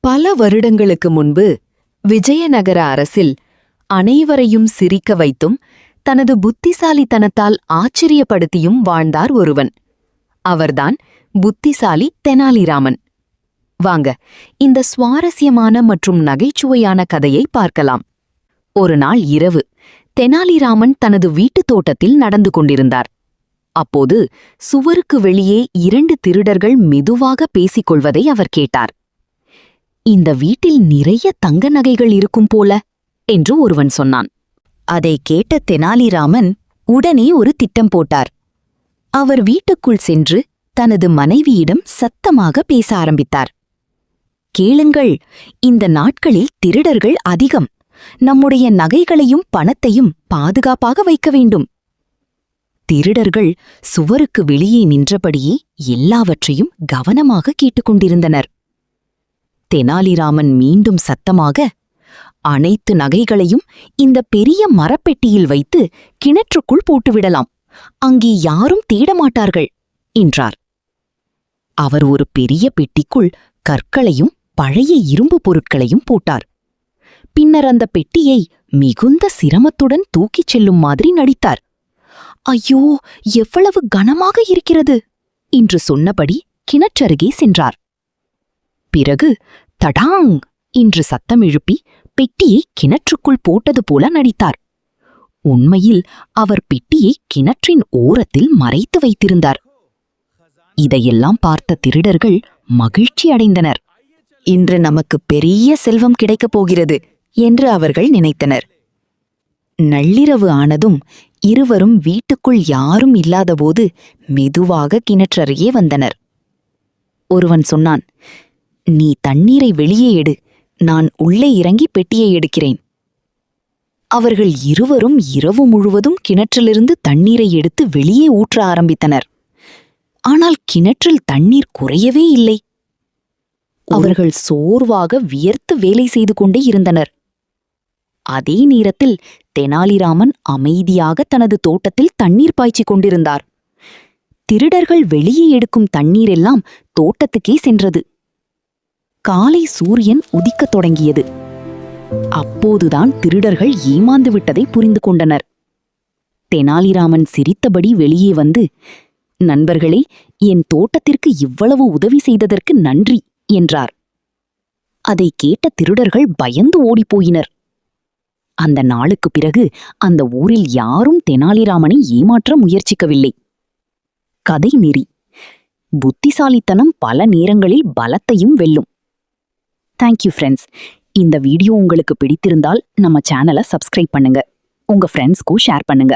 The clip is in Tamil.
பல வருடங்களுக்கு முன்பு விஜயநகர அரசில் அனைவரையும் சிரிக்க வைத்தும் தனது புத்திசாலித்தனத்தால் ஆச்சரியப்படுத்தியும் வாழ்ந்தார் ஒருவன். அவர்தான் புத்திசாலி தெனாலிராமன். வாங்க, இந்த சுவாரஸ்யமான மற்றும் நகைச்சுவையான கதையை பார்க்கலாம். ஒரு நாள் இரவு தெனாலிராமன் தனது வீட்டுத் தோட்டத்தில் நடந்து கொண்டிருந்தார். அப்போது சுவருக்கு வெளியே 2 திருடர்கள் மெதுவாக பேசிக்கொள்வதை அவர் கேட்டார். இந்த வீட்டில் நிறைய தங்க நகைகள் இருக்கும் போல என்று ஒருவன் சொன்னான். அதை கேட்ட தெனாலிராமன் உடனே ஒரு திட்டம் போட்டார். அவர் வீட்டுக்குள் சென்று தனது மனைவியிடம் சத்தமாக பேச ஆரம்பித்தார். கேளுங்கள், இந்த நாட்களில் திருடர்கள் அதிகம். நம்முடைய நகைகளையும் பணத்தையும் பாதுகாப்பாக வைக்க வேண்டும். திருடர்கள் சுவருக்கு வெளியே நின்றபடியே எல்லாவற்றையும் கவனமாக கேட்டுக்கொண்டிருந்தனர். தெனாலிராமன் மீண்டும் சத்தமாக, அனைத்து நகைகளையும் இந்த பெரிய மரப்பெட்டியில் வைத்து கிணற்றுக்குள் போட்டுவிடலாம். அங்கே யாரும் தேடமாட்டார்கள் என்றார். அவர் ஒரு பெரிய பெட்டிக்குள் கற்களையும் பழைய இரும்பு பொருட்களையும் போட்டார். பின்னர் அந்த பெட்டியை மிகுந்த சிரமத்துடன் தூக்கிச் செல்லும் மாதிரி நடித்தார். ஐயோ, எவ்வளவு கனமாக இருக்கிறது என்று சொன்னபடி கிணற்றருகே சென்றார். பிறகு தடாங் என்று சத்தம் எழுப்பி பெட்டியை கிணற்றுக்குள் போட்டது போல நடித்தார். உண்மையில் அவர் பெட்டியை கிணற்றின் ஓரத்தில் மறைத்து வைத்திருந்தார். இதையெல்லாம் பார்த்த திருடர்கள் மகிழ்ச்சி அடைந்தனர். இன்று நமக்கு பெரிய செல்வம் கிடைக்கப் போகிறது என்று அவர்கள் நினைத்தனர். நள்ளிரவு ஆனதும் இருவரும் வீட்டுக்குள் யாரும் இல்லாதபோது மெதுவாக கிணற்றருகே வந்தனர். ஒருவன் சொன்னான், நீ தண்ணீரை வெளியே எடு, நான் உள்ளே இறங்கி பெட்டியை எடுக்கிறேன். அவர்கள் இருவரும் இரவு முழுவதும் கிணற்றிலிருந்து தண்ணீரை எடுத்து வெளியே ஊற்ற ஆரம்பித்தனர். ஆனால் கிணற்றில் தண்ணீர் குறையவே இல்லை. அவர்கள் சோர்வாக வியர்த்து வேலை செய்து கொண்டே இருந்தனர். அதே நேரத்தில் தெனாலிராமன் அமைதியாக தனது தோட்டத்தில் தண்ணீர் பாய்ச்சிக் கொண்டிருந்தார். திருடர்கள் வெளியே எடுக்கும் தண்ணீரெல்லாம் தோட்டத்துக்கே சென்றது. காலை சூரியன் உதிக்கத் தொடங்கியது. அப்போதுதான் திருடர்கள் ஏமாந்து விட்டதை புரிந்து கொண்டனர். தெனாலிராமன் சிரித்தபடி வெளியே வந்து, நண்பர்களே, என் தோட்டத்திற்கு இவ்வளவு உதவி செய்ததற்கு நன்றி என்றார். அதை கேட்ட திருடர்கள் பயந்து ஓடிப்போயினர். அந்த நாளுக்குப் பிறகு அந்த ஊரில் யாரும் தெனாலிராமனை ஏமாற்ற முயற்சிக்கவில்லை. கதை நெறி: புத்திசாலித்தனம் பல நேரங்களில் பலத்தையும் வெல்லும். Thank you friends. இந்த வீடியோ உங்களுக்கு பிடித்திருந்தால் நம்ம சேனலை சப்ஸ்கிரைப் பண்ணுங்க. உங்க ஃப்ரெண்ட்ஸ்க்கும் ஷேர் பண்ணுங்க.